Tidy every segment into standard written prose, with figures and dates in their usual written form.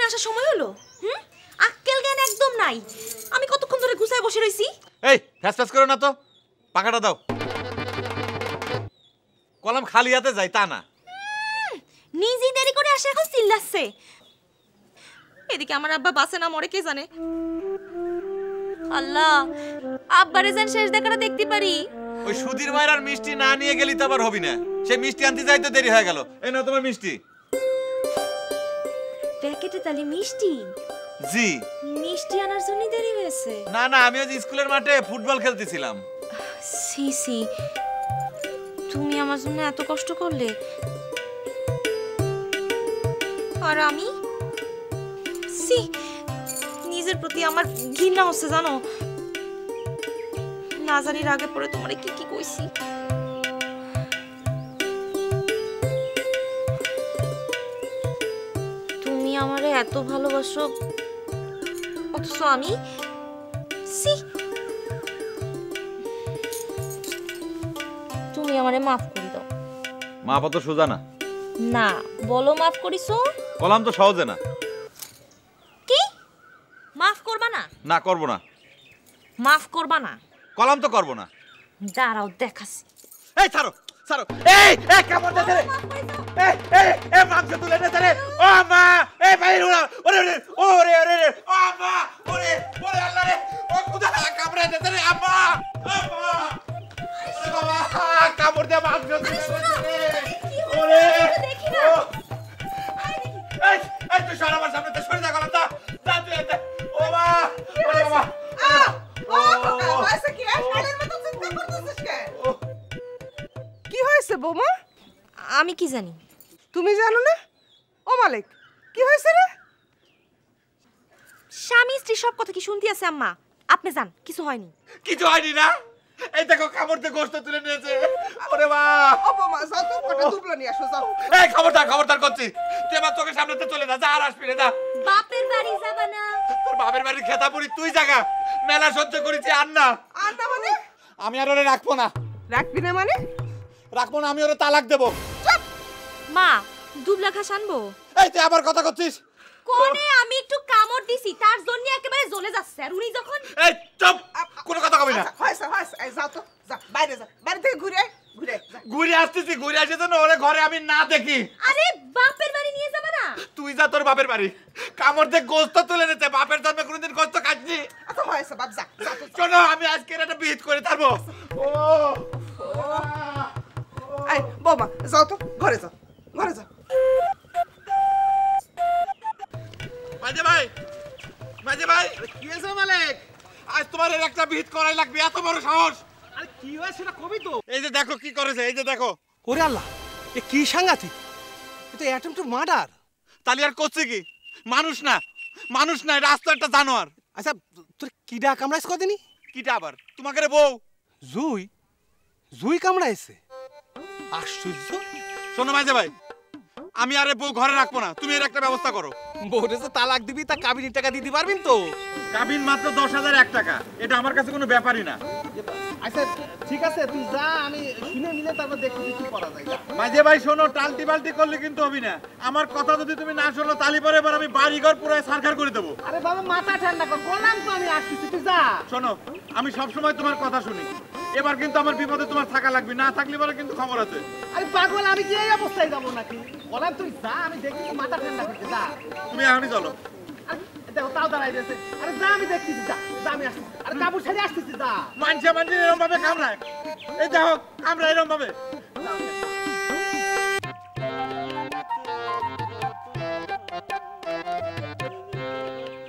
আসার সময় হলো? আক্কেল জ্ঞান একদম নাই। আমি কতক্ষণ ধরে গুছায় বসে রইছি। এই ফ্যাস ফ্যাস করো না তো, পাকাটা দাও। কলম খালি হাতে যাই তা না, নিজেই দেরি করে আসে এখন চিল্লাচ্ছে। এদিকে আমার আব্বা বাসে না মরে কে জানে। আল্লাহ, আব্বারে যেন শেষ দেখাটা দেখতে পারি। ওই সুধীর মায়ের আর মিষ্টি না নিয়ে গেলি তো আবার হবি না। সে মিষ্টি আনতে যাইতে দেরি হয়ে গেল। এই নাও তোমার মিষ্টি। প্যাকেটে তালি মিষ্টি? জি। মিষ্টি আনার জন্য দেরি হয়েছে? না না, আমি আজ স্কুলের মাঠে ফুটবল খেলতেছিলাম। সি সি, তুমি আমার জন্য এত কষ্ট করলে, আর আমি সি, নিজের প্রতি আমার ঘৃণা হচ্ছে জানো। না জানি রাগে পড়ে তোমারে কি কি কইছি। তুমি আমারে এত ভালোবাসো অথচ আমি সি। তুমি আমারে মাফ করে দাও। মাপ তো সোজা না। না বলো মাফ করিছো। কলাম তো সহজে না। কি মাফ করবা না? না করব না। মাফ করবা না? কলাম তো করব না। দাঁড়াও দেখাছি। এই ছাড়ো ছাড়ো। এই এই কামড় দে রে। এই এই এই মাংস তুলে নে রে। ও মা, এই ভাই ওরে ওরে ওরে ওরে ও মা, ওরে ওরে আল্লাহ রে। ও খুদা কামড়ে দে রে আম্মা। আম্মা, ওরে বাবা, কামড় দে মাংস তুলে নে রে। ওরে দেখি না। এই এই তুই সর আমার সামনে, তুই সরে যা গলা। যা তুই এতে। ও মা, ওরে বাবা। ও হইছে কি? শালের মতো চিন্তা করতেছিস কেন? কি হয়েছে বৌমা? আমি কি জানি? তুমি জানো না? ও মালিক, কি হয়েছে রে? স্বামী স্ত্রী সব কথা কি শুনতে আছে আম্মা? আপনি জান কিছু হয়নি। কিছু হয়নি না? এই দেখো কামড় দিয়ে গোশত তুলে নিয়েছে। ওরে মা, ও বৌমা যাও তো, কটা দুবলা নিয়ে আসো যাও। এই খবরদার করছি। তুই আমার চোখের সামনে চলে যা, যা আর আসবি না, যা। বাপের বাড়ি যাবা না? তোর বাপের বাড়ির খেতাপুরি তুই জায়গা। মেলা সহ্য করেছি আর না। আর না মানে? আমি আর ওরে রাখবো না। রাখবি না মানে? রাখবো না, আমি ওরে তালাক দেবো। মা দুবলা ঘাস আনবো? এই তুই আবার কথা করছিস? কোনে আমি একটু কামড় দিছি তার জন্য একেবারে জ্বলে যাচ্ছে। আর উনি যখন এই চুপ, কোনো কথা কবি না। হয়েছে হয়েছে, এই যাও তো, যা বাইরে যা, বাইরে থেকে ঘুরে আয়, ঘুরে আয়, যা। ঘুরে আসতেছি, ঘুরে আসে যেন ওরে ঘরে আমি না দেখি। আরে বাপের বাড়ি নিয়ে যাবা না? তুই যা তোর বাপের বাড়ি। কামড় দিয়ে গোশত তুলে নিতে। বাপের জন্মে কোনোদিন গোশত খাসনি। আচ্ছা হয়েছে বাপ, যা যা তো, যা। শোনো, আমি আজকে একটা বিহিত করে থাকবো। ও এই বৌমা যাও তো, ঘরে যাও, ঘরে যাও। মাঝে ভাই, মাঝে ভাই, কি হয়েছে মালিক? আজ তোমার এর একটা বিহিত করাই লাগবে। এত বড় সাহস! আরে কি হয়েছে সেটা কবি তো। এই যে দেখো কি করেছে, এই যে দেখো। ওরে আল্লাহ, এ কি সাংঘাতিক! এ তো অ্যাটেম্প টু মার্ডার। তাহলে আর করছে কি? মানুষ না, মানুষ না, এটা আস্ত একটা জানোয়ার। আচ্ছা তোর কিডা কামড়াইছ কদিনই? কিটা আবার? তোমাকে রে বউ। জুই? জুই কামড়াইছে? আশ্চর্য। শোনো মাঝে ভাই, আমি আরে বউ ঘরে রাখবো না। তুমি এর একটা ব্যবস্থা করো। বউরে যে তালাক দিবি তা কাবিনীর টাকা দিতে পারবেন তো? কাবিন মাত্র 10,001 টাকা। এটা আমার কাছে কোনো ব্যাপারই না। আচ্ছা ঠিক আছে, তুই যা, আমি শুনে নিলে তারপর দেখি কি করা যায়। মাঝে ভাই শোনো, টালটি বালটি করলে কিন্তু হবি না। আমার কথা যদি তুমি না শোনো তাহলে পরে এবার আমি বাড়ি ঘর পুরো সারখার করে দেবো। আরে বাবা মাথা ঠান্ডা কর, বললাম তো আমি আসতেছি, তুই যা। শোনো, আমি সব সময় তোমার কথা শুনি। এবার কিন্তু আমার বিপদে তোমার থাকা লাগবে, না থাকলে পরে কিন্তু খবর আছে। আরে পাগল, আমি কি এই অবস্থায় যাবো নাকি? বললাম তুই যা, আমি দেখি মাথা ঠান্ডা করতে, যা। তুমি এখনই চলো। আরে, দেখো তাও দাঁড়াই দিয়েছে। আরে যা, আমি দেখতেছি, যা যা, আমি আসতেছি। আরে কাপড় ছেড়ে আসতেছি, যা। মানুষে এরকম ভাবে কামড়ায়। এই দেখো কামড়ায় এরকম ভাবে।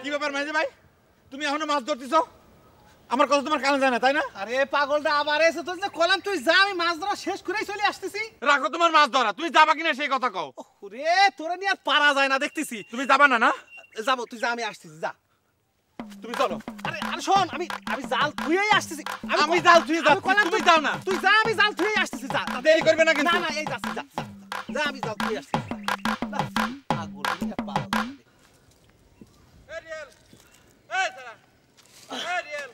কি ব্যাপার মাঝে ভাই, তুমি এখনো মাছ ধরতেছো? আমার কথা তোমার কানে যায় না তাই না? আরে পাগলটা আবার এসে তো, যে কলাম তুই যা, আমি মাছ ধরা শেষ করেই চলে আসতেছি। রাখো তোমার মাছ ধরা, তুমি যাবা কিনা সেই কথা কও। ওরে তোরে নিয়ে আর পারা যায় না দেখতেছি। তুমি যাবা না? না যাবো, তুই যা, আমি আসতেছি, যা। তুমি চলো। আরে আরে শোন, আমি আমি জাল থুয়েই আসতেছি। আমি জাল থুয়ে যাচ্ছি, তুমি যাও না। তুই যা, আমি জাল থুয়েই আসতেছি, যা। দেরি করবে না কিন্তু। না না, এই যাচ্ছি, যা যা, যা, আমি জাল থুয়ে আসতেছি। পাগল নিয়ে পাগল। এই রিয়েল, এই সারা, এই রিয়েল।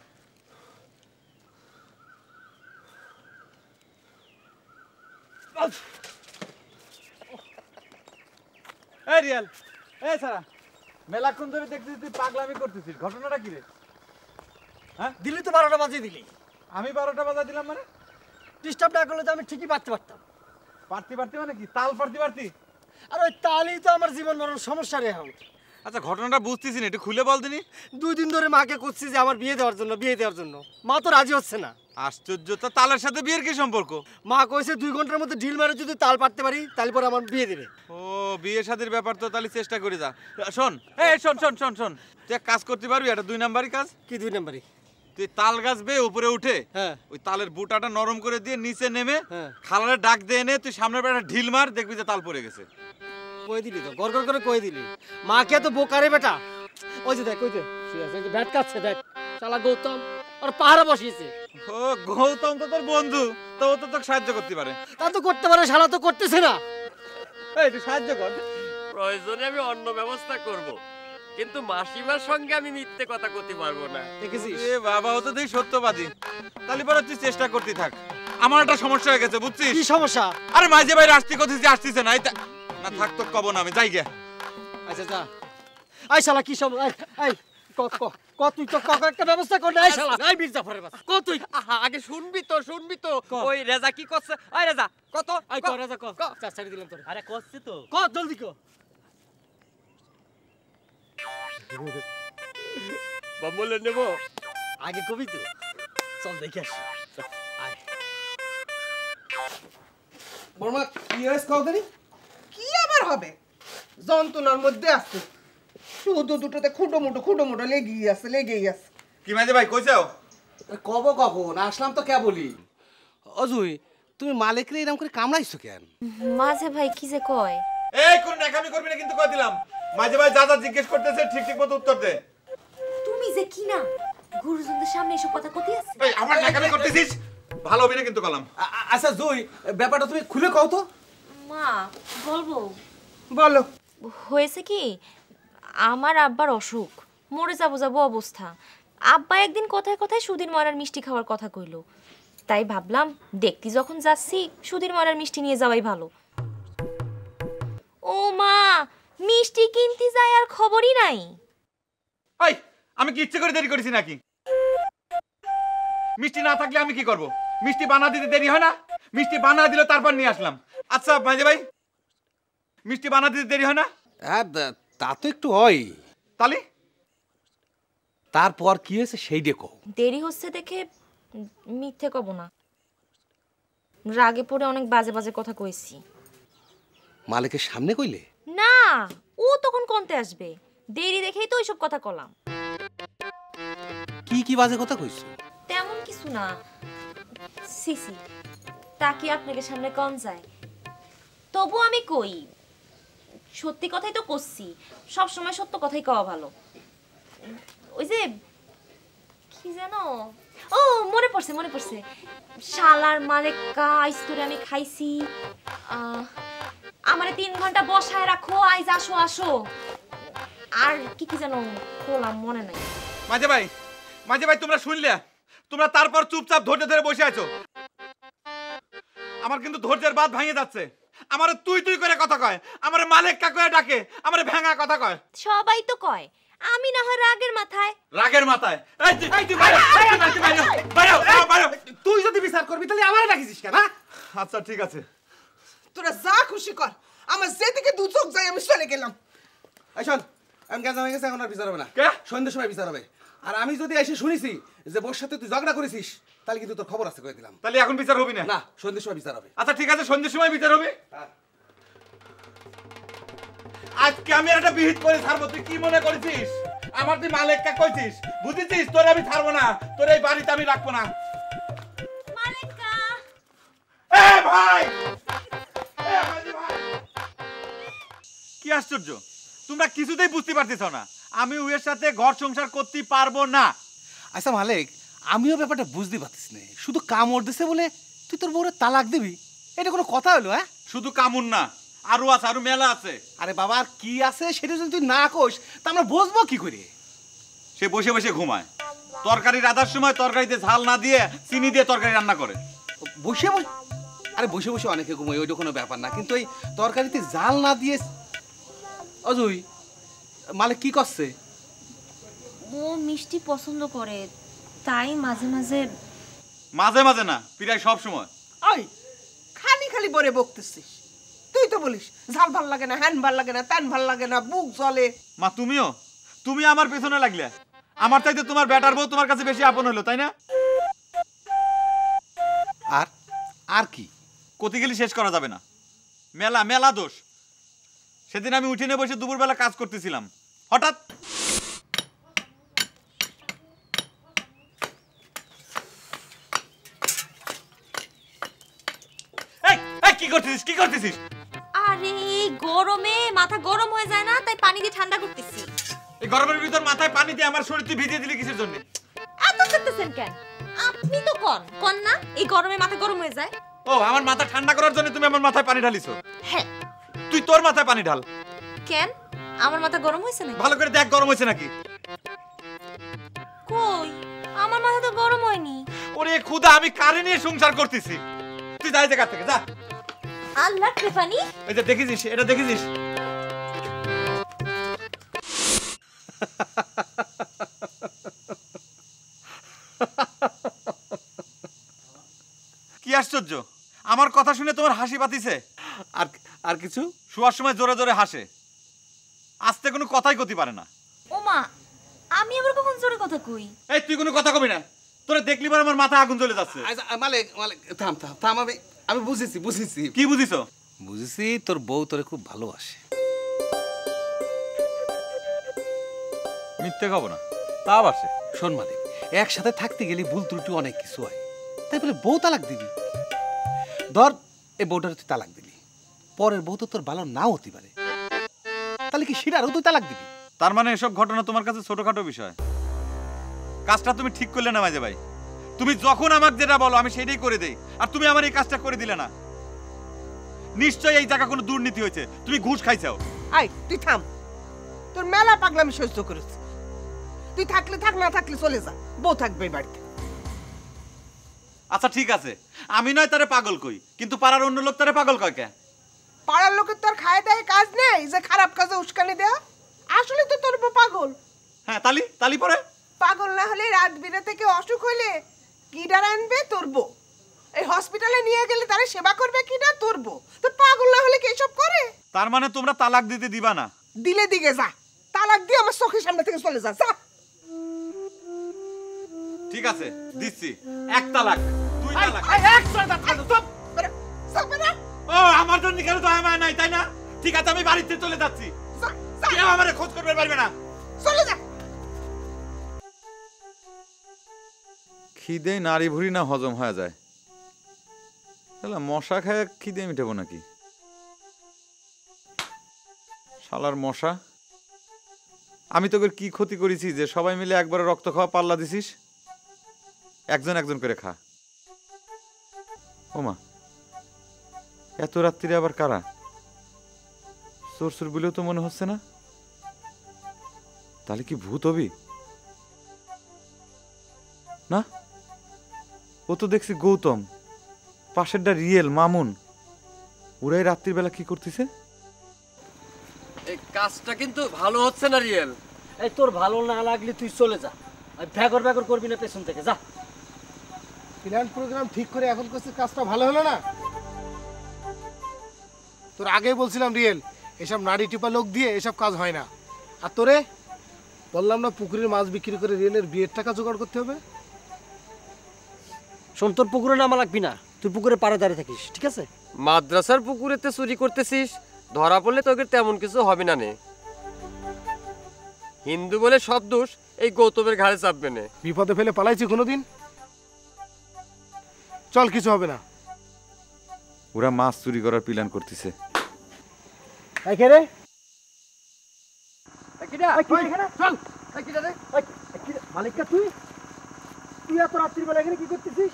এই রিয়েল, এই সারা, মেলাক্ষণ ধরে দেখতেছি তুই পাগলামি করতেছিস, ঘটনাটা কি রে? হ্যাঁ দিল্লি তো 12টা বাজিয়ে দিলি। আমি 12টা বাজা দিলাম মানে? ডিস্টার্ব না করলে তো আমি ঠিকই পারতে পারতাম। পারতি মানে কি তাল পারতি? আর ওই তালই তো আমার জীবন মরণ সমস্যা রে এখন। আচ্ছা ঘটনাটা বুঝতেছি না, একটু খুলে বল দিনি। 2 দিন ধরে মাকে করছি যে আমার বিয়ে দেওয়ার জন্য, মা তো রাজি হচ্ছে না। আশ্চর্য, তো তালের সাথে বিয়ের কি সম্পর্ক? মা কইছে 2 ঘন্টার মধ্যে ঢিল মারে যদি তাল পারতে পারি তাহলে পরে আমার বিয়ে দেবে। ও বিয়ে শাদীর ব্যাপার, তো তাহলে চেষ্টা করি যা। শোন শোন, তুই এক কাজ করতে পারবি, এটা 2 নাম্বারই কাজ। কি 2 নাম্বারই? তুই তাল গাছ বেয়ে উপরে উঠে হ্যাঁ ওই তালের বুটাটা নরম করে দিয়ে নিচে নেমে হ্যাঁ খালারে ডাক দিয়ে এনে তুই সামনের বেটা ঢিল মার, দেখবি যে তাল পড়ে গেছে। কই দিলি তো, গড় করে কই দিলি। মাকে তো বোকারে বেটা। ওই যে দেখ, ওই যে শুয়ে আছে, ওই যে ব্যাট কাটছে, দেখ শালা গৌতম আর পাহারা বসিয়েছে। ও গৌতম তো তোর বন্ধু, তো ও তো তোকে সাহায্য করতে পারে। তা তো করতে পারে, শালা তো করতেছে না। এই তুই সাহায্য কর। প্রয়োজনে আমি অন্য ব্যবস্থা করব, কিন্তু মাসিমার সঙ্গে আমি মিথ্যে কথা করতে পারবো না। দেখেছিস? এ বাবা, ও তো দেখি সত্যবাদী। তাহলে পরে তুই চেষ্টা করতে থাক। আমার একটা সমস্যা হয়ে গেছে, বুঝছিস? কি সমস্যা? আরে মাঝে বাইরে আসতেছে না, না থাক তো কব না, আমি যাই গে। আচ্ছা যা। আই শালা কি সব, এই ক তুই তো একটা ব্যবস্থা কর না। এই শালা, এই মির্জাফরের বাচ্চা, ক তুই। আগে শুনবি তো ওই রেজা কি করছে? ওই রেজা কত? আই ক রাজা ক, চা ছাড়ি দিলাম তোরে। আরে করছে তো, ক জলদি ক। বলে নেব। আগে কবি তো, চল দেখে আসি। আয় বর্মা, কি হয়েছে কওদানি? কি আবার হবে? যন্ত্রণার মধ্যে আছে, শুধু দুটোতে খুঁটো মুটো লেগেই আছে। কি মাঝে ভাই কইছাও? কব কখন আসলাম তো কে বলি। অজুই, তুমি মালিকরে এরকম করে কামড়াইছো কেন? মাঝে ভাই কি যে কয়? এই কোন নাকামি করবি না কিন্তু কই দিলাম। মাঝে ভাই যা জিজ্ঞেস করতেছে ঠিক মতো উত্তর দে। তুমি যে কি না গুরুজনদের সামনে এসব কথা কতি আছে? এই আমার নাকামি করতেছিস, ভালো হবে না কিন্তু কলাম। আচ্ছা জুই, ব্যাপারটা তুমি খুলে কও তো। মা বলবো? বলো। হয়েছে কি, আমার আব্বার অসুখ, মরে যাবো অবস্থা। আব্বা একদিন কথায় সুধীর ময়রার মিষ্টি খাওয়ার কথা কইলো, তাই ভাবলাম দেখতে যখন যাচ্ছি সুধীর ময়রার মিষ্টি নিয়ে যাওয়াই ভালো। ও মা, মিষ্টি কিনতে যায় আর খবরই নাই। এই আমি কি ইচ্ছে করে দেরি করেছি নাকি? মিষ্টি না থাকলে আমি কি করব? মিষ্টি বানা দিতে দেরি হয় না? মিষ্টি বানা দিল তারপর নিয়ে আসলাম। আচ্ছা মাঝে ভাই, মিষ্টি বানা দিতে দেরি হয় না? হ্যাঁ তা তো একটু হয়। তালি তারপর কি হয়েছে সেই দেখো। দেরি হচ্ছে দেখে মিথ্যে কব না, রাগে পড়ে অনেক বাজে কথা কইছি। মালিকের সামনে কইলে? না, ও তখন কোনতে আসবে, দেরি দেখেই তো ওইসব কথা কলাম। কি বাজে কথা কইছো? তেমন কিছু না, সিসি তা কি আপনাকে সামনে কম যায়? তবু আমি কই, সত্যি কথাই তো করছি, সব সময় সত্য কথাই কওয়া ভালো। ওই যে কি জানো, ও মনে পড়ছে, শালার মালেকা আইস তোরে আমি খাইছি, আমারে 3 ঘন্টা বসায় রাখো, আইজ আসো। আর কি জানো বললাম মনে নাই। মাঝে ভাই তোমরা শুনলে? তোমরা তারপর চুপচাপ ধৈর্য ধরে বসে আছো। আমার কিন্তু ধৈর্যের বাঁধ ভেঙে যাচ্ছে। আমারে তুই করে কথা কয়, আমারে মালিক কাকু ডাকে, আমারে ভেঙা কথা কয়। সবাই তো কয়, আমি না হয় রাগের মাথায়। তুই যদি বিচার করবি তাহলে আমারে ডাকিছিস কেন? আচ্ছা ঠিক আছে, তোরা যা খুশি কর, আমার যেদিকে দু চোখ যায় আমি চলে গেলাম। শোন, আমি গেছে হয়ে গেছে, এখন আর বিচার হবে না। কে? সন্ধ্যের সময় বিচার হবে। আর আমি যদি এসে শুনেছি যে বোর সাথে তুই ঝগড়া করেছিস, তাহলে কিন্তু তোর খবর আছে কয়ে দিলাম। তাহলে এখন বিচার হবি না? না, সন্ধ্যের সময় বিচার হবে। আচ্ছা ঠিক আছে, সন্ধ্যের সময় বিচার হবে। আজকে আমি একটা বিহিত করে ছাড়বো। তুই কি মনে করেছিস আমার তুই মালিককে কইছিস? বুঝেছিস তোর আমি ছাড়বো না, তোর এই বাড়িতে আমি রাখবো না। মালেকা এ ভাই, কি আশ্চর্য, তোমরা কিছুতেই বুঝতে পারতেছ না আমি ওর সাথে ঘর সংসার করতে পারবো না। আচ্ছা মালিক, আমিও ব্যাপারটা বুঝতে পারতিস না। শুধু কামড় দিছে বলে তুই তোর বউরে তালাক দিবি, এটা কোনো কথা হলো? হ্যাঁ, শুধু কামুন না, আরো আছে, আরো মেলা আছে। আরে বাবা, আর কি আছে সেটা যদি তুই না কোস তা আমরা বুঝবো কি করে? সে বসে বসে ঘুমায়, তরকারি রাঁধার সময় তরকারিতে ঝাল না দিয়ে চিনি দিয়ে তরকারি রান্না করে। বসে বসে? আরে বসে বসে অনেকে ঘুমায়, ওইটা কোনো ব্যাপার না, কিন্তু এই তরকারিতে জাল না দিয়ে। অজুই, মালিক কি করছে? ও মিষ্টি পছন্দ করে, তাই মাঝে মাঝে। মাঝে মাঝে না, প্রায় সব সময়। ওই খালি খালি বরে বকতেছিস। তুই তো বলিস ঝাল ভাল লাগে না, হ্যান ভাল লাগে না, ত্যান ভাল লাগে না, বুক জ্বলে। মা তুমি আমার পেছনে লাগলে। আমার চাইতে তোমার বেটার বউ তোমার কাছে বেশি আপন হলো, তাই না? আর আর কি? কতি গেলি শেষ করা যাবে না। মেলা মেলা দোষ। সেদিন আমি উঠিনে বসে দুপুরবেলা কাজ করতেছিলাম, হঠাৎ কি করতেছিস কি করতেছিস? আরে এই গরমে মাথা গরম হয়ে যায় না, তাই পানি দিয়ে ঠান্ডা করতেছি। এই গরমের ভিতর মাথায় পানি দিয়ে আমার শরীর তুই ভিজিয়ে দিলি কিসের জন্য? এত করতেছেন কেন? আপনি তো কোন না এই গরমে মাথা গরম হয়ে যায়। ও, আমার মাথা ঠান্ডা করার জন্য তুমি আমার মাথায় পানি ঢালিছো? হ্যাঁ। তুই তোর মাথায় পানি ঢাল। কেন? আমার মাথা গরম হয়েছে নাকি? ভালো করে দেখ গরম হয়েছে নাকি। কই, আমার মাথা তো গরম হয়নি। ওরে খুদা, আমি কারে নিয়ে সংসার করতেছি? তুই যাই জায়গা থেকে যা। আল্লাহ টেফানি, এই যে দেখেছিস, এটা দেখেছিস? কি আশ্চর্য, আমার কথা শুনে তোমার হাসি পাতিছে? আর আর কিছু? শোয়ার সময় জোরে জোরে হাসে, আস্তে কোনো কথাই কতি পারে না। ওমা, আমি আবার কখন জোরে কথা কই? এই তুই কোনো কথা কবি না, তোরা দেখলি পর আমার মাথা আগুন জ্বলে যাচ্ছে। আচ্ছা, মালিক মালিক থাম থাম থাম, আমি বুঝেছি। কি বুঝিছো? বুঝেছি তোর বউ তোরে খুব ভালোবাসে। মিথ্যে খবর না, তা বাসে। শোন মালিক, একসাথে থাকতে গেলে ভুল ত্রুটি অনেক কিছু হয়, তাই বলে বউ তালাক দিবি? ধর এই বউটার তুই তালাক দিবি, পরের বউ তো তোর ভালো নাও হতে পারে, তাহলে কি সেটারও তুই তালাক দিবি? তার মানে এসব ঘটনা তোমার কাছে ছোটখাটো বিষয়? কাজটা তুমি ঠিক করলে না মাঝে ভাই। তুমি যখন আমাকে যেটা বলো আমি সেটাই করে দেই, আর তুমি আমার এই কাজটা করে দিলে না। নিশ্চয়ই এই জায়গা কোনো দুর্নীতি হয়েছে, তুমি ঘুষ খাইছাও। আই তুই থাম, তোর মেলা পাগলামি সহ্য করেছে। তুই থাকলে থাক, না থাকলে চলে যা, বউ থাকবে বাড়িতে। আচ্ছা ঠিক আছে, আমি নয় তারে পাগল কই, কিন্তু পাড়ার অন্য লোক তারে পাগল কয় কে? পাড়ার লোকের তোর খায় দেয় কাজ নেই যে খারাপ কাজে উস্কানি দেয়া? আসলে তো তোর বউ পাগল। হ্যাঁ, তালি পরে। পাগল না হলে রাত বিরাতে কেউ অসুখ হইলে কিডার আনবে? তোর বউ। এই হসপিটালে নিয়ে গেলে তারা সেবা করবে কিনা? তোর বউ। তোর পাগল না হলে কি এসব করে? তার মানে তোমরা তালাক দিতে দিবা না? দিলে দিকে যা, তালাক দিয়ে আমার চোখের সামনে থেকে চলে যা। যা। ঠিক আছে, দিচ্ছি। এক তালাক, দুই তালাক। ও, আমার জন্য কেন তো আমার নাই, তাই না? ঠিক আছে, আমি বাড়িতে চলে যাচ্ছি। কেউ আমারে খোঁজ করবে পারবে না। চলে যা। খিদে নারী ভুড়ি না হজম হয়ে যায়, তাহলে মশা খায় খিদে মিটাবো নাকি? শালার মশা, আমি তোকে কি ক্ষতি করেছি যে সবাই মিলে একবারে রক্ত খাওয়া পাল্লা দিছিস? একজন একজন করে খা। ওমা, এত রাত্রিরে আবার কারা? চোর চোর বলেও তো মনে হচ্ছে না। তাহলে কি ভূত হবি? না, ও তো দেখছি গৌতম, পাশেরটা রিয়েল মামুন। ওরাই রাত্রির বেলা কি করতেছে? এই কাজটা কিন্তু ভালো হচ্ছে না রিয়েল। এই তোর ভালো না লাগলে তুই চলে যা, ভ্যাগর করবি না পেছন থেকে, যা। প্ল্যান প্রোগ্রাম ঠিক করে এখন করছিস, কাজটা ভালো হলো না? তোর আগেই বলছিলাম রিয়েল, এসব নাড়ি টিপা লোক দিয়ে এসব কাজ হয় না। আর তোরে বললাম না পুকুরের মাছ বিক্রি করে রিয়েলের বিয়ের টাকা জোগাড় করতে হবে? শোন, তোর পুকুরে নামা লাগবি না, তুই পুকুরে পাড়ে দাঁড়িয়ে থাকিস, ঠিক আছে? মাদ্রাসার পুকুরেতে চুরি করতেছিস, ধরা পড়লে তোকে তেমন কিছু হবে না নে। হিন্দু বলে সব দোষ এই গৌতমের ঘাড়ে চাপবে না। বিপদে ফেলে পালাইছি কোনোদিন? চল, কিছু হবে না। ওরা মাছ চুরি করার প্ল্যান করতেছে। রে মালিকটা, তুই এত রাত্রিবেলা এখানে কি করতেছিস?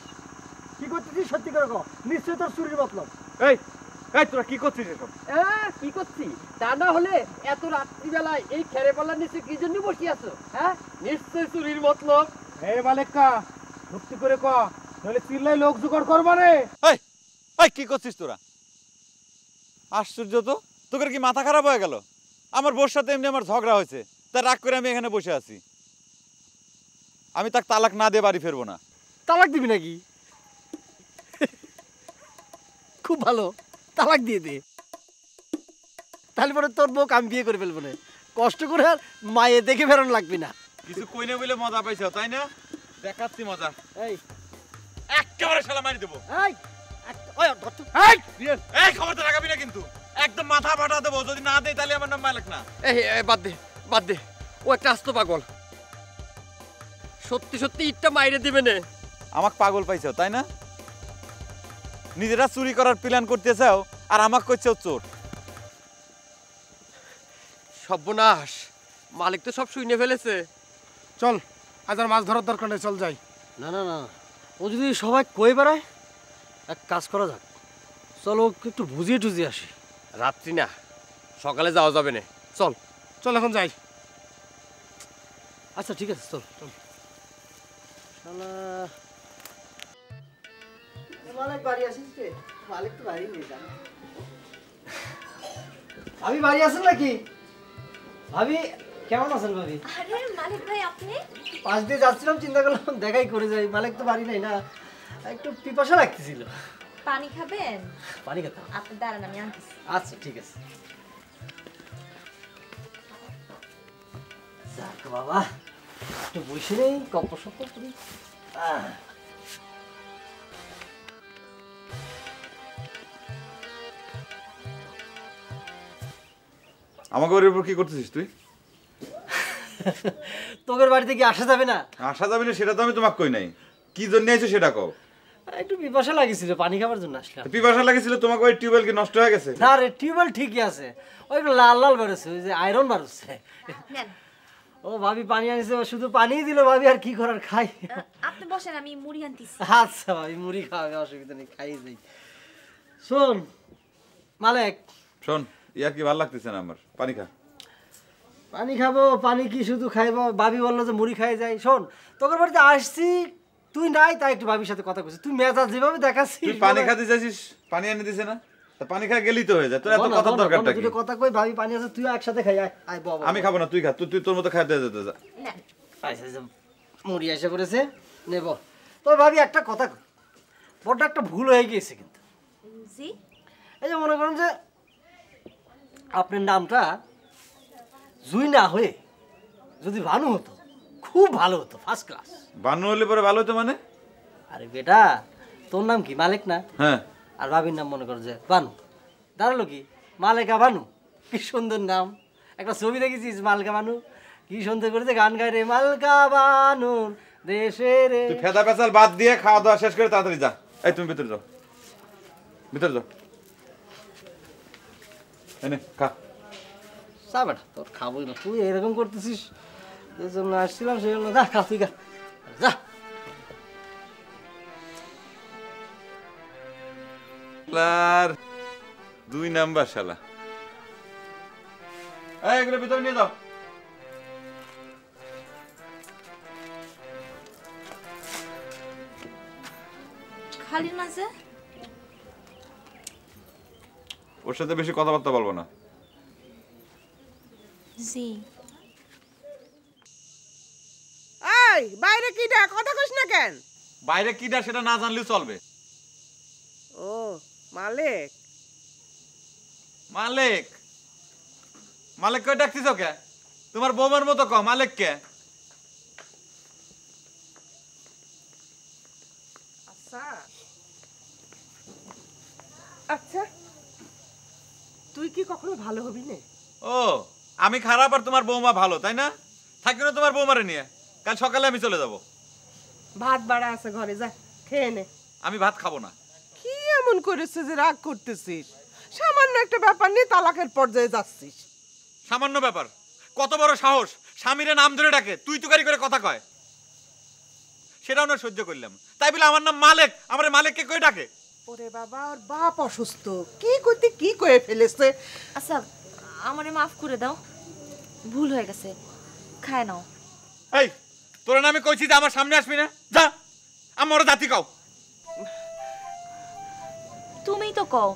সত্যি করে কও, নিশ্চয় তোর চুরির মতলব। এই তোরা কি করছিস এসব? কি করছি? তা না হলে এত রাত্রিবেলায় এই খেরে পাল্লার নিচে কি জন্য বসে আছো? হ্যাঁ, নিশ্চয় চুরির মতলব। এই মালিকা, সত্যি করে ক, নাহলে চিল্লাই লোক জোগাড় করবা রে। কি করছিস তোরা? আশ্চর্য তো, তোদের কি মাথা খারাপ হয়ে গেল? আমার বোর সাথে এমনি আমার ঝগড়া হয়েছে, তাই রাগ করে আমি এখানে বসে আছি। আমি তাকে তালাক না দিয়ে বাড়ি ফিরবো না। তালাক দিবি নাকি? খুব ভালো, তালাক দিয়ে দে। তাহলে পরে তোর বউকে আমি বিয়ে করে ফেলবো না, কষ্ট করে আর মায়ে দেখে ফেরানো লাগবে না। কিছু কই না বলে মজা পাইছো তাই না? দেখাচ্ছি মজা। এই একেবারে শালা মারি দেবো। এই ওই ধর তো। এই এই খবরটা রাখাবি না কিন্তু, একদম মাথা ফাটা দেবো। যদি না দেই তাহলে আমার নাম মালিক না। এই বাদ দে বাদ দে, ও একটা আস্ত পাগল। সত্যি সত্যি ইটটা মাইরে দিবে না। আমাকে পাগল পাইছো তাই না? নিজেরা চুরি করার প্ল্যান করতে চাও আর আমাকে কইছো চোর। সর্বনাশ, মালিক তো সব শুনে ফেলেছে। চল, আজ আর মাছ ধরার দরকার নেই, চল যাই। না না না, ও যদি সবাই কই বেড়ায়, এক কাজ করা যাক, চলো ওকে একটু বুঝিয়ে টুজিয়ে আসি। রাত্রি না, সকালে যাওয়া যাবে না, চল। চল এখন যাই। আচ্ছা ঠিক আছে, চল চল। শালা মালিক বাড়ি আসিস রে? মালিক তো বাড়ি নেই। ভাবি বাড়ি আছেন নাকি? ভাবি কেমন আছেন ভাবি? আরে মালিক ভাই আপনি? পাশ দিয়ে যাচ্ছিলাম, চিন্তা করলাম দেখাই করে যাই। মালিক তো বাড়ি নেই না, একটু পিপাসা লাগতেছিল। পানি খাবেন? পানি খেতাম। আপনি দাঁড়ান, আমি আনতেছি। আচ্ছা ঠিক আছে। যাক বাবা, একটু বসে নেই, গল্প সপ্প করি। আমাকে বাড়ির উপর কি করতেছিস তুই? তোদের বাড়িতে কি আসা যাবে না? আসা যাবি না সেটা তো আমি তোমাকে কই নাই। কি জন্য আইছো সেটা কও। একটু পিপাসা লাগিয়েছিল, পানি খাবার জন্য আসলাম। পিপাসা লাগেছিল তোমাকে? ওই টিউবওয়েল কি নষ্ট হয়ে গেছে? না রে, টিউবওয়েল ঠিকই আছে, ওই লাল লাল বেরোচ্ছে, ওই যে আয়রন বেরোচ্ছে। নেন, ও ভাবি পানি আনিছে, ও শুধু পানিই দিল ভাবি, আর কি করার, খাই। আপনি বসেন, আমি মুড়ি আনতেছি। আচ্ছা ভাবি, মুড়ি খাওয়াবে, অসুবিধা নেই, খাই যাই। শোন মালিক, শোন, ইয়ার কি ভালো লাগতেছে না আমার। পানি খা। পানি খাবো, পানি কি শুধু খাইবো? ভাবি বললো যে মুড়ি খাই যাই। শোন, তোর বাড়িতে আসছি, তুই নাই, তাই একটু ভাবির সাথে কথা কইছিস। তুই মেজাজ যেভাবে দেখাচ্ছিস, তুই পানি খাতে চাইছিস, পানি এনে দিছে না? তা পানি খা গেলি তো হয়ে যায়। তোর এত কথার দরকারটা কি? দুটো কথা কই, ভাবি পানি আছে, তুই একসাথে খাই। আয় আয় বাবা। আমি খাবো না, তুই খা। তুই তোর মতো খাইতে যেতে যা। নেন। আচ্ছা, যে মুড়ি এসে পড়েছে, নেব। তবে ভাবি একটা কথা কই, বড় একটা ভুল হয়ে গিয়েছে কিন্তু। জি? এই যে মনে করেন যে আপনার নামটা জুই না হয়ে যদি ভানু হতো, খুব ভালো হতো, ফার্স্ট ক্লাস। বানু হলে পরে ভালো হতো মানে? আরে বেটা, তোর নাম কি? মালিক না? হ্যাঁ। আর ভাবির নাম মনে কর যে বানু, দাঁড়ালো কি মালেকা বানু। কি সুন্দর নাম। একটা ছবি দেখেছিস মালকা বানু? কি সুন্দর করেছে, গান গায় রে, মালকা বানু দেশে রে। তুই ফেদা পেঁচাল বাদ দিয়ে খাওয়া দাওয়া শেষ করে তাড়াতাড়ি যা। এই তুমি ভিতরে যাও, ভিতরে যাও। এনে খা। চা বেটা, তোর খাবোই না, তুই এরকম করতেছিস, যে জন্য আসছিলাম সেই জন্য। যা খা, তুই খা, যা। দুই নাম্বার শালা। এই এগুলো ভিতরে নিয়ে যাও। খালি না যে? ওর সাথে বেশি কথাবার্তা বলবো না। জি। এই বাইরে কি ডাক, কথা কইস না কেন? বাইরে কি ডাক সেটা না জানলেও চলবে। ও মালিক। মালিক? মালিক কে ডাকছিস কে? তোমার বৌমার মতো কও মালিক কে? আচ্ছা আচ্ছা, তুই কি কখনো ভালো হবি না? ও আমি খারাপ আর তোমার বৌমা ভালো তাই না? থাকি না তোমার বৌমারে নিয়ে, কাল সকালে আমি চলে যাব। ভাত বাড়া আছে ঘরে, যা খেয়ে নে। আমি ভাত খাবো না। কি এমন করেছে যে রাগ করতেছিস? সামান্য একটা ব্যাপার নিয়ে তালাকের পর্যায়ে যাচ্ছিস। সামান্য ব্যাপার? কত বড় সাহস, স্বামীরে নাম ধরে ডাকে, তুই তুকারি করে কথা কয়। সেটাও না সহ্য করলাম, তাই বলে আমার নাম মালিক, আমার মালিককে কই ডাকে? ওরে বাবা, ওর বাপ অসুস্থ, কি করতে কি কয়ে ফেলেছে। আচ্ছা, আমারে মাফ করে দাও, ভুল হয়ে গেছে, খায় নাও। এই তোরা না আমি কইছি যে আমার সামনে আসবি না, যা। আমার জাতি কও। তুমিই তো কও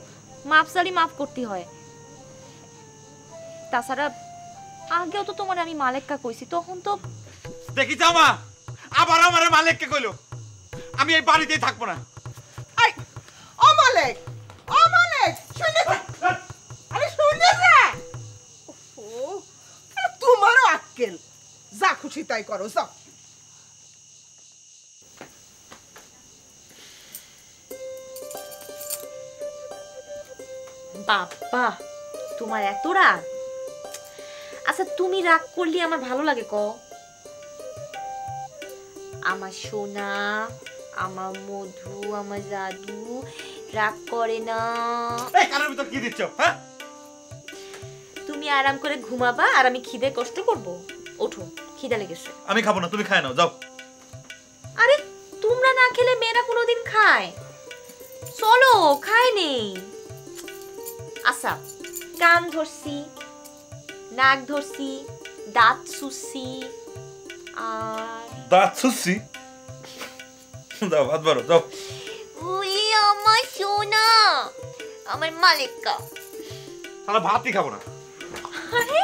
মাফ চালি মাফ করতে হয়। তাছাড়া আগেও তো তোমার আমি মালেক্কা কইছি, তখন তো দেখি যাও মা, আবার আমার মালিককে কইলো আমি এই বাড়িতেই থাকবো না। আই ও মালিক, ও মালিক, শুনে যা। আরে শুনে যা। ও তোমারও আক্কেল, যা খুশি তাই করো, যাও। বাবা তোমার এত রাগ। আচ্ছা তুমি রাগ করলে আমার ভালো লাগে ক? আমার সোনা, আমার মধু, আমার জাদু রাগ করে না। এই কানের ভিতর কি দিচ্ছ? হ্যাঁ, তুমি আরাম করে ঘুমাবা আর আমি খিদে কষ্ট করব। ওঠো, খিদা লেগেছে। আমি খাবো না, তুমি খায় নাও, যাও। আরে তোমরা না খেলে মেয়েরা কোনোদিন খায়? চলো খাই নেই। আচ্ছা কান ধরছি, নাক ধরছি, দাঁত চুষছি, আর দাঁত ছুচ্ছি। যাও ভাত বারো, যাও। ওই আমার সোনা, আমার মালিকা। তাহলে ভাতই খাবো না। আরে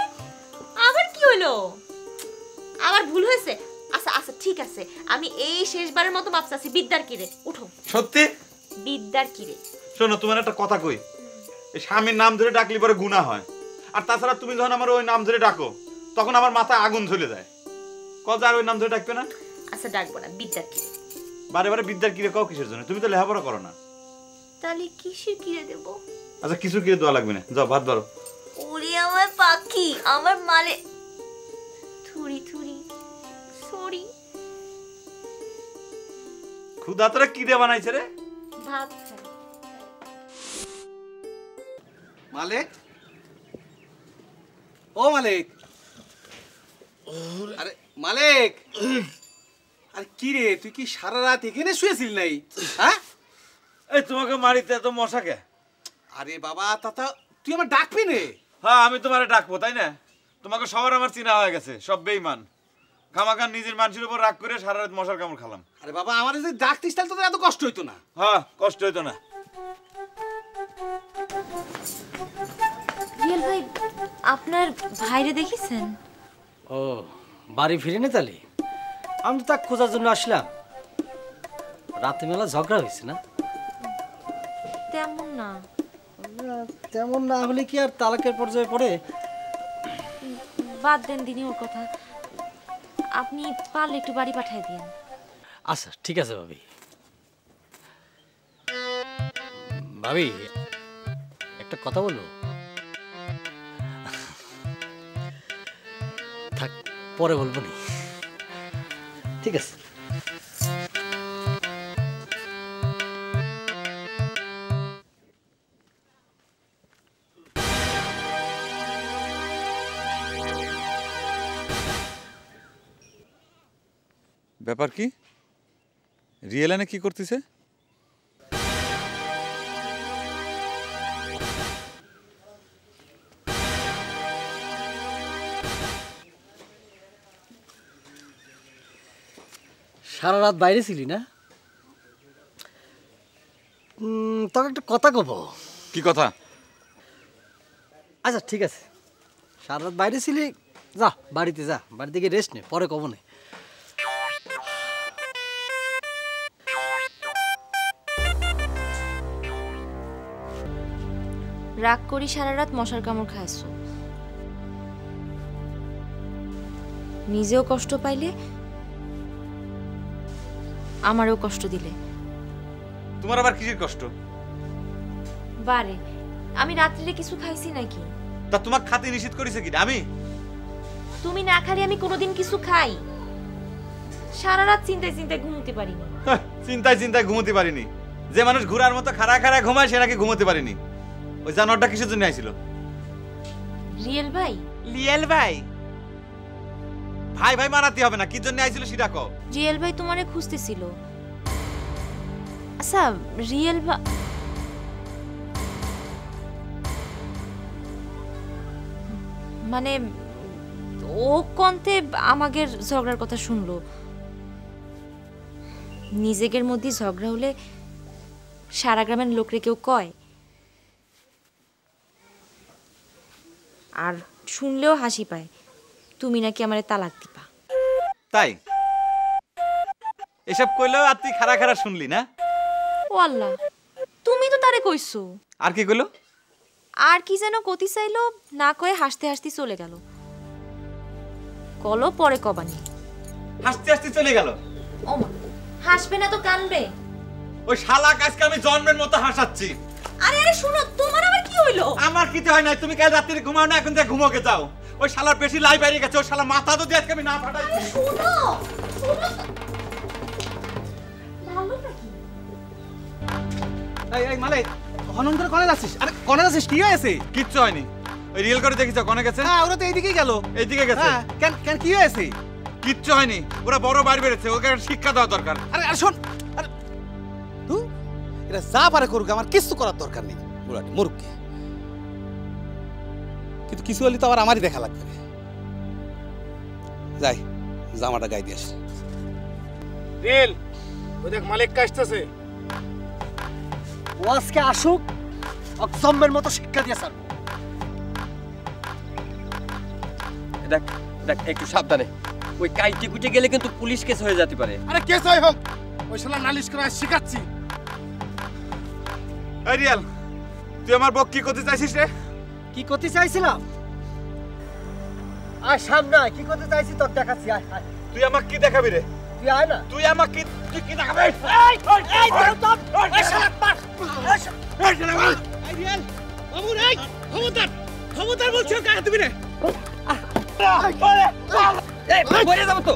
আবার কি হলো? আবার ভুল হয়েছে? আচ্ছা আচ্ছা ঠিক আছে, আমি এই শেষবারের মতো মাপ চাচ্ছি। বিদ্যার কিরে, উঠো। সত্যি? বিদ্যার কিরে শোনো, তোমার একটা কথা কই, এই স্বামীর নাম ধরে ডাকলে পরে গুনাহ হয়। আর তাছাড়া তুমি যখন আমার ওই নাম ধরে ডাকো তখন আমার মাথায় আগুন জ্বলে যায়। কজ আর ওই নাম ধরে ডাকবে না? আচ্ছা ডাকবো না, বিদ্যার কিরে। বারে বারে বিদ্যার কিরে কও কিসের জন্য? তুমি তো লেখাপড়া করো না। তাহলে কিসের কিরে দেব? আচ্ছা কিছু কিরে দেওয়া লাগবে না, যাও ভাত বারো। ওরে আমার পাখি, আমার মালে থুরি থুরি সরি। খুদা তোরা কি দিয়ে বানাইছে রে? ভাত খাই। মালিক, ও মালিক, আরে মালিক, আরে কি রে, তুই কি সারা রাত এখানে শুয়েছিলি নাই? হ্যাঁ, এই তোমাকে মারিতে এত মশা কে? আরে বাবা তাতা, তুই আমার ডাকবি নে। হ্যাঁ আমি তোমারে ডাকবো, তাই না? তোমাকে সবার আমার চিনা হয়ে গেছে, সব বেঈমান। খামাখান নিজের মানুষের উপর রাগ করে সারা রাত মশার কামড় খালাম। আরে বাবা, আমার যদি ডাকতিস তাহলে তোদের এত কষ্ট হইতো না। হ্যাঁ কষ্ট হইতো না। রিয়েল ভাই, আপনার ভাইরে দেখেছেন? ও বাড়ি ফিরে নে তাহলে? আমি তো তাকে খোঁজার জন্য আসলাম। রাতে মেলা ঝগড়া হয়েছে না? তেমন না। তেমন না হলে কি আর তালাকের পর্যায়ে পড়ে? বাদ দেন দিনি ওর কথা, আপনি পারলে একটু বাড়ি পাঠিয়ে দিন। আচ্ছা ঠিক আছে ভাবি। ভাবি একটা কথা বলবো? থাক, পরে বলবো নি। ঠিক আছে। ব্যাপার কি? রিয়েল এনে কি করতেছে? সারা রাত বাইরে ছিলি না? তোকে একটা কথা কব। কি কথা? আচ্ছা ঠিক আছে, সারা রাত বাইরে ছিলি, যা বাড়িতে যা, বাড়িতে গিয়ে রেস্ট নে, পরে কব নে। রাগ করি সারা রাত মশার কামড় খাইছো, নিজেও কষ্ট পাইলে আমারও কষ্ট দিলে। তোমার আবার কিসের কষ্ট? বারে আমি রাত্রিরে কিছু খাইছি নাকি? তা তোমাকে খাতে নিষেধ করেছে কি আমি? তুমি না খালি আমি কোনোদিন কিছু খাই? সারা রাত চিন্তায় চিন্তায় ঘুমোতে পারিনি। চিন্তায় চিন্তায় ঘুমোতে পারিনি? যে মানুষ ঘোড়ার মতো খাড়া খাড়া ঘুমায় সে নাকি ঘুমোতে পারিনি? ওই জানোয়ারটা কিসের জন্য আইছিল? রিয়েল ভাই? লিয়েল ভাই? ভাই ভাই মানাতে হবে না, কি জন্য আইছিল সেটা কও। রিয়েল ভাই তোমারে খুঁজতেছিল। আচ্ছা রিয়েল ভাই মানে ও কন্তে আমাদের ঝগড়ার কথা শুনলো। নিজেদের মধ্যে ঝগড়া হলে সারা গ্রামের লোকরে কেউ কয়, আর শুনলেও হাসি পায়। তুমি নাকি আমারে তালাক দিবা। তাই এসব কইলেও আর তুই খারা খারা শুনলি না? ও আল্লাহ, তুমি তো তারে কইছো। আর কি কইলো? আর কি যেন কতি চাইলো, না কয়ে হাসতে হাসতে চলে গেল। কলো পরে কবানি। হাসতে হাসতে চলে গেল? ওমা, হাসবে না তো কানবে। ওই শালা আজকে আমি জন্মের মতো হাসাচ্ছি। আরে আরে শুনো, তোমার আবার কি হইলো? আমার কিছু হয় না, তুমি কাল রাত্রে ঘুমাও না, এখন যা ঘুমোকে যাও। ওই শালার বেশি লাই বাইরে গেছে, ওই শালা মাথা তো দিয়ে আজকে আমি না ফাটাইছি। শুনো শুনো, ভালো নাকি? এই মালিক, হনন করে কোনে যাচ্ছিস? আরে কোনে যাচ্ছিস? কি হয়েছে? কিচ্ছু হয়নি। ওই রিয়েল করে দেখিস কোনে গেছে? হ্যাঁ, ওরা তো এইদিকেই গেল। এইদিকে গেছে? হ্যাঁ, কেন কেন কি হয়েছে? কিচ্ছু হয়নি, ওরা বড় বাইরে বেড়েছে, ওকে শিক্ষা দেওয়া দরকার। আরে আরে শোন, আরে তুই এটা যা পারে করুক, আমার কিছু করার দরকার নেই। বুড়াটি মরুক, কিন্তু কিছু হলে তো আবার আমারই দেখা লাগবে। যাই, জামাটা গায়ে দিয়ে আসি। রেল, ওই দেখ মালিক আসতেছে। ও আজকে আসুক, অকসম্মের মতো শিক্ষা দিয়ে স্যার। দেখ দেখ, একটু সাবধানে। ওই কাইটে কুটে গেলে কিন্তু পুলিশ কেস হয়ে যেতে পারে। আরে কেস হয় হোক, ওই শালা নালিশ করে শিখাচ্ছি। এই রিয়াল, তুই আমার বক কি করতে চাইছিস রে? কি করতে চাইছিলাম? আয় সামনে আয়, কি করতে চাইছি তোর দেখাচ্ছি। আয় আয়, তুই আমাকে কি দেখাবি রে? তুই আয় না। তুই আমাকে তুই কি দেখাবি? এই দাঁড়াও তো, এই শালা মার। এই শালা মার। এই রিয়াল, মামুন, এই খবরদার, খবরদার বলছি, কাকে তুমি রে? এই মরে যাবো তো।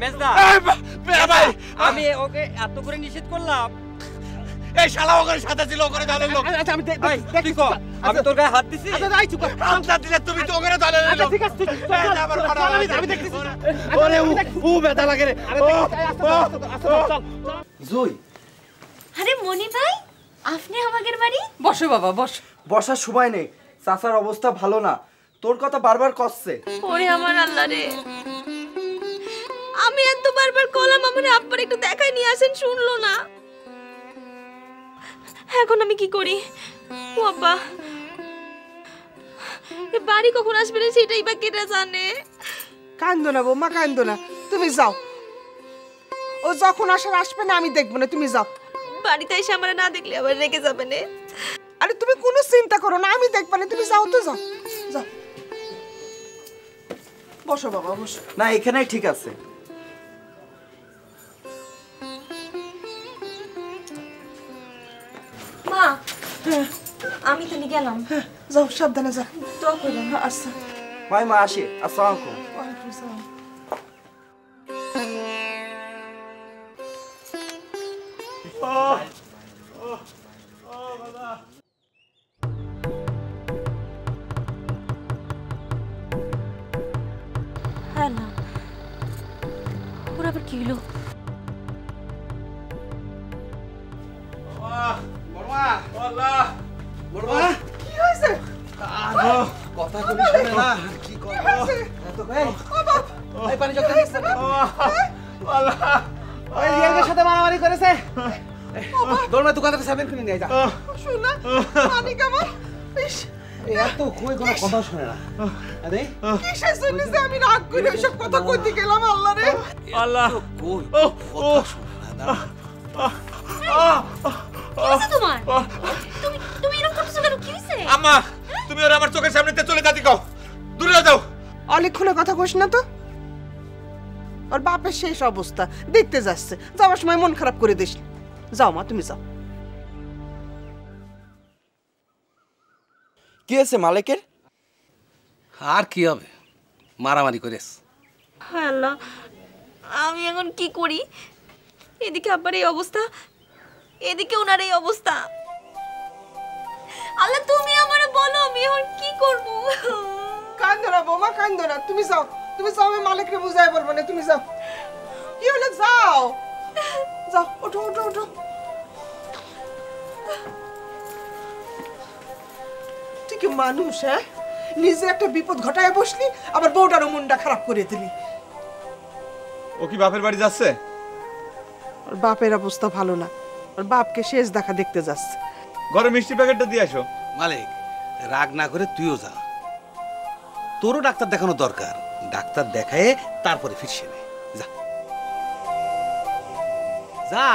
মেজদা, আমি ওকে এত করে নিষেধ করলাম। এই শালা ওখানে সাথে ছিল, ওখানে দলের লোক। আচ্ছা আমি তুই কর, আমি তোর গায়ে হাত দিছি। আচ্ছা যাই, চুপ কর। হাতটা দিলে তুমি তো ওখানে দলের আচ্ছা লোক। ঠিক আছে, তুই আমি দেখতেছি। ওরে ও ব্যথা লাগে রে। জুই, আরে মনি ভাই, আপনি আমাদের বাড়ি? বসো বাবা, বসো। বসার সময় নেই, চাচার অবস্থা ভালো না, তোর কথা বারবার কচ্ছে। ওরে আমার আল্লাহ রে, আমি এত বারবার কলাম আমার আব্বার একটু দেখাই নিয়ে আসেন, শুনলো না। এখন আমি কি করি? ও আব্বা, এ বাড়ি কখন আসবে না সেটাই বা কেটে জানে। কান্দো না বৌমা, কান্দো না, তুমি যাও। ও যখন আসার আসবে না, আমি দেখবো না, তুমি যাও। বাড়িতে এসে আমার না দেখলে আবার রেগে যাবে না। আরে তুমি কোনো চিন্তা করো না, আমি দেখবো না, তুমি যাও তো, যাও যাও। বসো বাবা, বসো। না, এখানেই ঠিক আছে। মা, আমি তাহলে গেলাম। যাও, সাবধানে যাও। দোয়া করলাম। আচ্ছা। ভাই মা আসি, আসসালামু আলাইকুম। ওয়ালাইকুম আসসালাম। হ্যাঁ না, ওর আবার কি হলো? কি হয়েছে? কথা বলি শুনে না, কি করব? এত এই পানি জগটা দিছ না? ওই রিয়ালের সাথে মারামারি করেছে। দৌড় দোকানে সাবেন কিনে নিয়ে যা। শোনা, পানি কেমন? ইস, এত কই কোনো কথা শুনে না। আরে কিসের জন্য যে আমি রাগ করে এসব কথা কইতে গেলাম, আল্লাহ রে। আল্লাহ, কই কথা শুনে না। কি হয়েছে তোমার? তুমি এরকম করছো কেন? কি হয়েছে? আম্মা, তুমি ওর আমার চোখের সামনে চলে যাতি কও, দূরে যাও। অনেকক্ষণ কথা কইস না তো। ওর বাপের শেষ অবস্থা দেখতে যাচ্ছে, যাওয়ার সময় মন খারাপ করে দিস। যাও মা, তুমি যাও। কি হয়েছে মালিকের? আর কি হবে, মারামারি করেছ। হায় আল্লাহ, আমি এখন কি করি? এদিকে আব্বার এই অবস্থা, এদিকে ওনার এই অবস্থা। আল্লাহ, তুমি আমারে বলো আমি এখন কি করব? কান্দো না বৌমা, কান্দো না, তুমি যাও, তুমি যাও, আমি মালিককে বুঝাই বলবো না, তুমি যাও। কি হলো, যাও যাও, ওঠো ওঠো ওঠো। তুই কি মানুষ? হ্যাঁ, নিজে একটা বিপদ ঘটায় বসলি, আবার বউটারও মনটা খারাপ করে দিলি। ও কি বাপের বাড়ি যাচ্ছে? ওর বাপের অবস্থা ভালো না, ওর বাপকে শেষ দেখা দেখতে যাচ্ছে। ঘরে মিষ্টি প্যাকেটটা দিয়ে আসো। মালিক, রাগ না করে তুইও যা, তোরও ডাক্তার দেখানো দরকার। ডাক্তার দেখায় তারপরে ফিরছে নে, যা যা।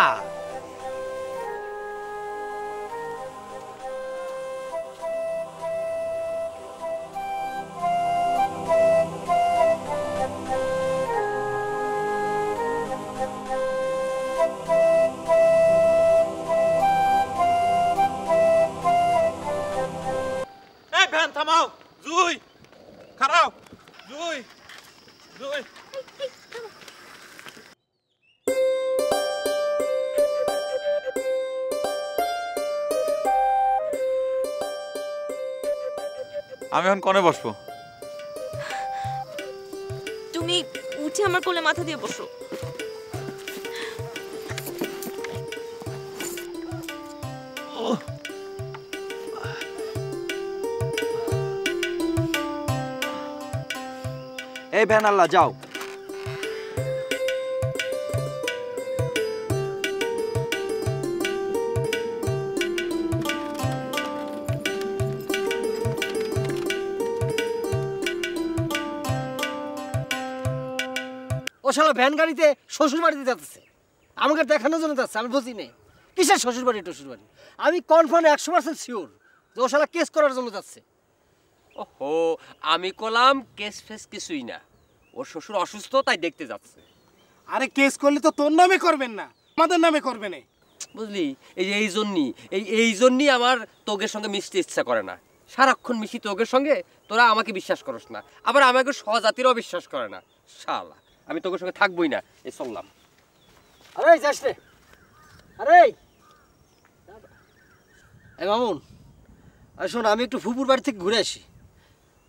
এই ভ্যান থামাও, জুই খারাও, জুই জুই। আমি এখন কোণে বসবো। তুমি উঠে আমার কোলে মাথা দিয়ে বসো। এই ভ্যান আল্লাহ যাও। ও শালা ভ্যান গাড়িতে শ্বশুর বাড়িতে যাচ্ছে, আমাকে দেখানোর জন্য যাচ্ছে। আমি বুঝি নে কিসের শ্বশুর বাড়ি টশুর বাড়ি। আমি কনফার্ম 100% শিওর যে ও শালা কেস করার জন্য যাচ্ছে। ওহো, আমি কলাম কেস ফেস কিছুই না, ওর শ্বশুর অসুস্থ তাই দেখতে যাচ্ছে। আরে কেস করলে তো তোর নামে করবেন না, আমাদের নামে করবে না। বুঝলি, এই জন্যই আমার তোগের সঙ্গে মিশতে ইচ্ছা করে না। সারাক্ষণ মিশি তোগের সঙ্গে, তোরা আমাকে বিশ্বাস করস না, আবার আমাকে সহজাতিরও বিশ্বাস করে না। শালা, আমি তোগের সঙ্গে থাকবোই না, এই চললাম। আরে যাস রে, আরে এই মামুন, আর শোন, আমি একটু ফুপুর বাড়ি থেকে ঘুরে আসি,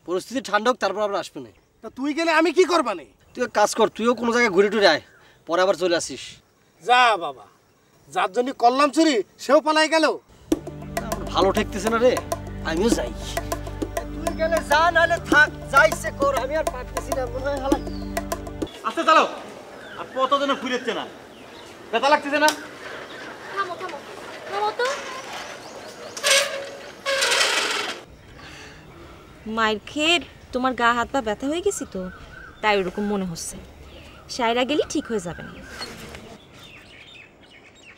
পরিস্থিতি ঠান্ডা হোক, তারপর আমরা আসবে না। তা তুই গেলে আমি কি করবা নে? তুই এক কাজ কর, তুইও কোনো জায়গায় ঘুরে টুরে আয়, পরে আবার চলে আসিস। যা বাবা, যার জন্য করলাম চুরি সেও পালাই গেল। আমার ভালো ঠেকতেছে না রে, আমিও যাই। তুই গেলে যা, নাহলে থাক, যাইছে কর, আমি আর পারতেছি না মনে হয়। হালা আস্তে চালাও, আর পথ যেন ফুরেচ্ছে না, ব্যথা লাগতেছে না? থামো থামো থামো তো। মায়ের খেয়ে তোমার গা হাত পা ব্যথা হয়ে গেছি তো, তাই ওরকম মনে হচ্ছে। সাইরা গেলে ঠিক হয়ে যাবে না।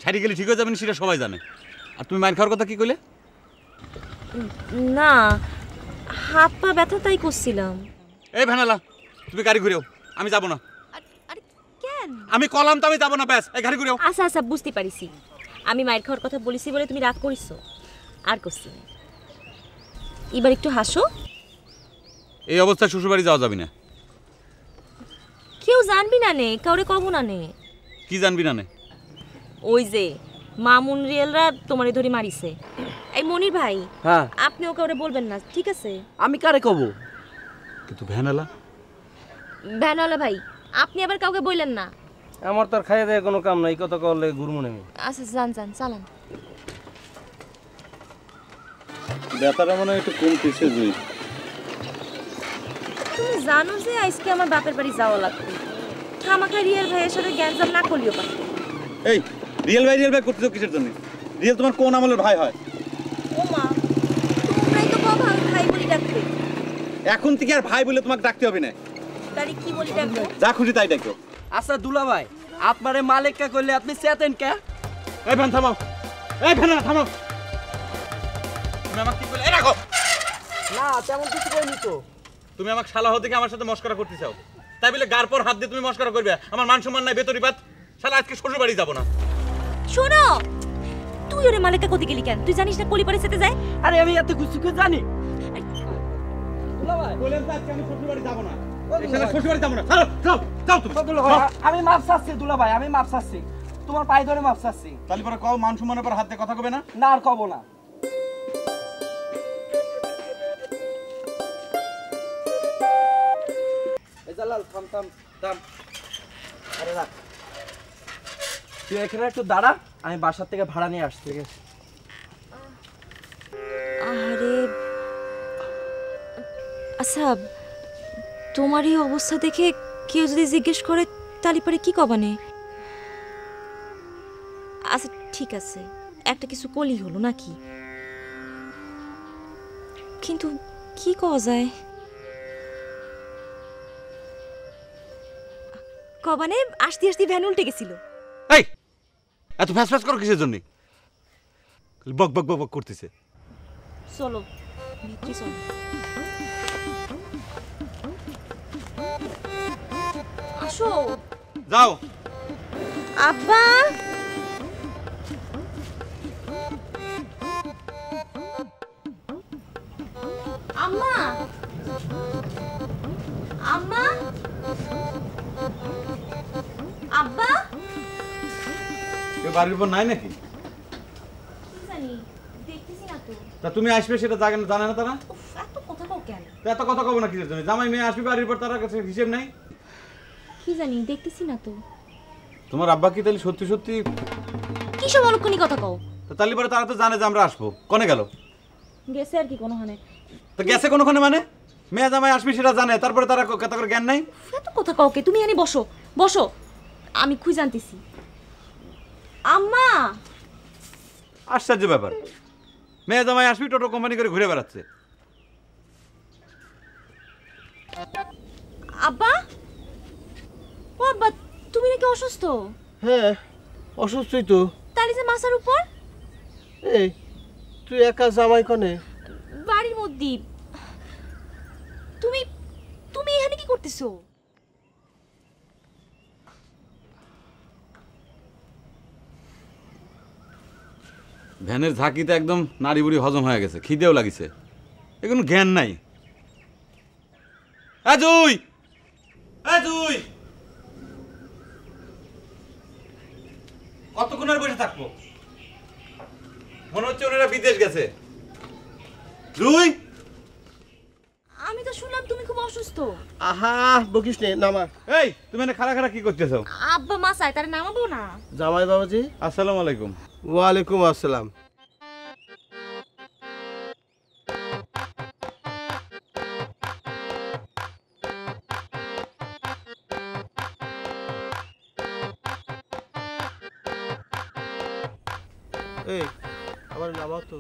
সাইডে গেলে ঠিক হয়ে যাবেন সেটা সবাই জানে, আর তুমি মাইর খাওয়ার কথা কি কইলে? না, হাত পা ব্যথা তাই করছিলাম। এই ভ্যানালা, তুমি গাড়ি ঘুরেও, আমি যাবো না। আরে কেন? আমি কলাম তো আমি যাবো না, ব্যাস, এই গাড়ি ঘুরেও। আচ্ছা আচ্ছা, বুঝতে পারিছি। আমি মায়ের খাওয়ার কথা বলেছি বলে তুমি রাগ করিছো, আর করছি না। এবার একটু হাসো। এই অবস্থায় শ্বশুরবাড়ি যাওয়া যাবে না। কেউ জানবি না নে, কাউরে কব না নে। কি জানবি না নে? ওই যে মামুন রিয়েলরা তোমারে ধরে মারিছে। এই মনির ভাই, হ্যাঁ, আপনিও কাউরে বলবেন না, ঠিক আছে? আমি কারে কব? কিন্তু ভ্যানালা, ভ্যানওয়ালা ভাই, আপনি আবার কাউকে বললেন না। আমার তো আর খাইয়ে দেয় কোনো কাম নাই, কত করলে ঘুরমুন আমি। আচ্ছা যান যান, চালান। ব্যথাটা মনে হয় একটু কমতেছে। জুই, তুমি জানো যে আজকে আমার বাপের বাড়ি যাওয়া লাগবে। খামাখা রিয়েল ভাইয়ের সাথে গ্যাঞ্জাম না করলেও পারত। এই রিয়েল ভাই করতেছো কিসের জন্য? রিয়েল তোমার কোন আমলের ভাই হয়? ও মা, তোমরাই তো বাবা ভাই বলি ডাকবে। এখন থেকে আর ভাই বলে তোমাকে ডাকতে হবে না, তাহলে কি বলি ডাকবো? যা খুশি তাই ডাকো। আচ্ছা দুলা ভাই, আপনারে মালিক কা কইলে আপনি চেতেন কে? এই ভ্যান থামাও, এই ভ্যানালা থামাও। তুমি আমাকে কি বলে? এই রাখো। না তেমন কিছু কইনি তো। তুমি আমাকে শালা হতে কি আমার সাথে মস্করা করতে চাও? তাই বলে গার পর হাত দিয়ে তুমি মস্করা করবে? আমার মান সম্মান নাই, বেতরি বাত। শালা আজকে শ্বশুর বাড়ি যাবো না। শোনো, তুই ওরে মালিকা কোথায় গেলি কেন? তুই জানিস না কলিপাড়ের সাথে যায়? আরে আমি এত কিছু কি জানি? দুলা ভাই, বলেন তো আজকে আমি শ্বশুর বাড়ি যাবো না। এই শালা শ্বশুর বাড়ি যাবো না। চলো, যাও, যাও তুমি। দুলা ভাই, আমি মাপ চাচ্ছি দুলা ভাই, আমি মাপ চাচ্ছি। তোমার পায়ে ধরে মাপ চাচ্ছি। তাহলে পরে কও মান সম্মানের পর হাত দিয়ে কথা কবে না? না আর কব না। এই জালাল, থাম থাম থাম। আরে রাখ, তুই এখানে একটু দাঁড়া, আমি বাসার থেকে ভাড়া নিয়ে আসছি। ঠিক আছে? আরে আচ্ছা তোমার এই অবস্থা দেখে কেউ যদি জিজ্ঞেস করে তালি পারে কি কবানে? আচ্ছা ঠিক আছে, একটা কিছু কলি হলো নাকি, কিন্তু কি কওয়া যায়? কবানে আসতে আসতে ভ্যান উল্টে গেছিল। এই এত ফ্যাস ফ্যাস করো কিসের জন্য? বক বক বক বক করতেছে। চলো ভিতরে চলো। আসো। যাও। আব্বা আম্মা আম্মা আব্বা কেউ বাড়ির উপর নাই নাকি? কি জানি, দেখতেছি না তো। তা তুমি আসবে সেটা জানে না তারা? উফ, এত কথা কও কেন? তা এত কথা কব না কিসের জন্য? জামাই মেয়ে আসবে বাড়ির উপর, তার কাছে হিসেব নাই? কি জানি, দেখতেছি না তো। তোমার আব্বা কি তাহলে সত্যি সত্যি কি সব অলক্ষণী কথা কও? তাহলে পরে তারা তো জানে যে আমরা আসবো। কোনে গেল? গেছে আর কি কোনোখানে। তো গেছে কোনোখানে মানে? মেয়ে জামাই আসবে সেটা জানে, তারপরে তারা কথা করে জ্ঞান নাই? এত কথা কও কে? তুমি এখানে বসো বসো, আমি খুঁজে আনতেছি। আম্মা আশ্চর্য ব্যাপার, মেয়ে জামাই আসবি টোটো কোম্পানি করে ঘুরে বেড়াচ্ছে। আব্বা, ও আব্বা, তুমি নাকি অসুস্থ? হ্যাঁ অসুস্থই তো। তাহলে যে মাথার উপর? এই তুই একা জামাই কনে? বাড়ির মধ্যে। তুমি তুমি এখানে কি করতেছো? ভ্যানের ঝাঁকিতে একদম নাড়ি বুড়ি হজম হয়ে গেছে, খিদেও লাগিছে, এগুলো জ্ঞান নাই। কতক্ষণ আর বসে থাকবো? মনে হচ্ছে ওনারা বিদেশ গেছে। জুই, আমি তো শুনলাম তুমি খুব অসুস্থ। আহা বকিস নে, নামা। এই তুমি এখানে খাড়া খাড়া কি করতেছো? আব্বা মাসায় তারে নামাবো না? জামাই বাবাজি। আসসালামু আলাইকুম। ওয়ালাইকুম আসসালাম। এই আমার নামাও তো।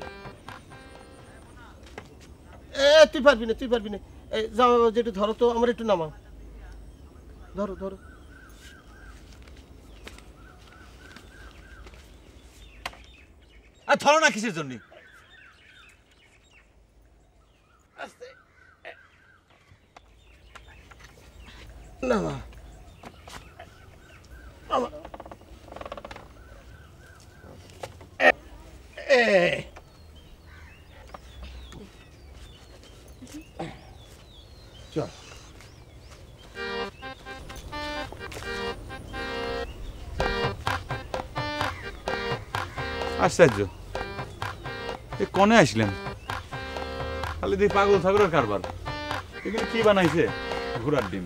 তুই পারবি না, তুই পারবি না। এই জামাই বাবাজি একটু ধরো তো, আমার একটু নামাও। ধরো ধরো। আর ধরো না কিসের জন্য? নামা। চল। আশ্চর্য, এ কনে আসলেন? খালি দিয়ে পাগল ছাগলের কারবার। এগুলো কি বানাইছে? ঘোড়ার ডিম।